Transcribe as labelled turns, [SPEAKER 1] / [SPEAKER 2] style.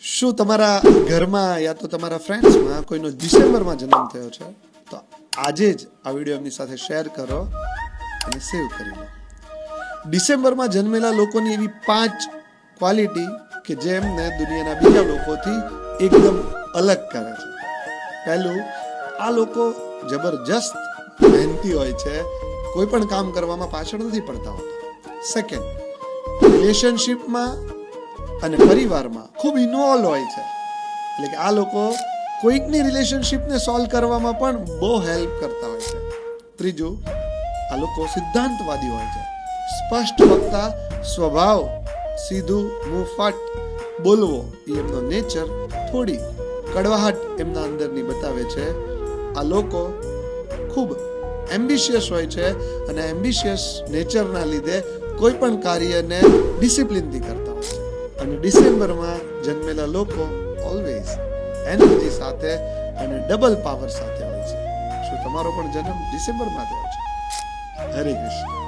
[SPEAKER 1] શું તમારા ઘરમાં યા તો તમારા ફ્રેન્ડ્સમાં કોઈનો ડિસેમ્બરમાં જન્મ થયો છે તો આજે જ આ વિડીયો એમની સાથે શેર કરો અને સેવ કરી લો. ડિસેમ્બરમાં જન્મેલા લોકોની એવી 5 ક્વોલિટી કે જે એમને દુનિયાના બીજા લોકોથી એકદમ અલગ કરે છે. પહેલું, આ લોકો જબરજસ્ત મહેનતી હોય છે, કોઈ પણ કામ કરવામાં પાછળ નથી પડતા હોતા. સેકન્ડ, રિલેશનશિપમાં અને પરિવારમાં ખૂબ ઇન્વોલ્વ હોય છે, એટલે કે આ લોકો કોઈકની રિલેશનશિપને સોલ્વ કરવામાં પણ બહુ હેલ્પ કરતા હોય છે. ત્રીજું, આ લોકો સિદ્ધાંતવાદી હોય છે, સ્પષ્ટ વક્તા સ્વભાવ, સીધું મુંહ ફાટ બોલવો એ એમનો નેચર, થોડી કડવાહટ એમના અંદરની બતાવે છે. આ લોકો ખૂબ એમ્બિશિયસ હોય છે અને એમ્બિશિયસ નેચરના લીધે કોઈ પણ કાર્યને ડિસિપ્લિનથી કરતા હોય છે. અને ડિસેમ્બરમાં જન્મેલા લોકો ઓલવેઝ એનર્જી સાથે અને ડબલ પાવર સાથે હોય છે. શું તમારો પણ જન્મ ડિસેમ્બરમાં થયો છે? હરે કૃષ્ણ.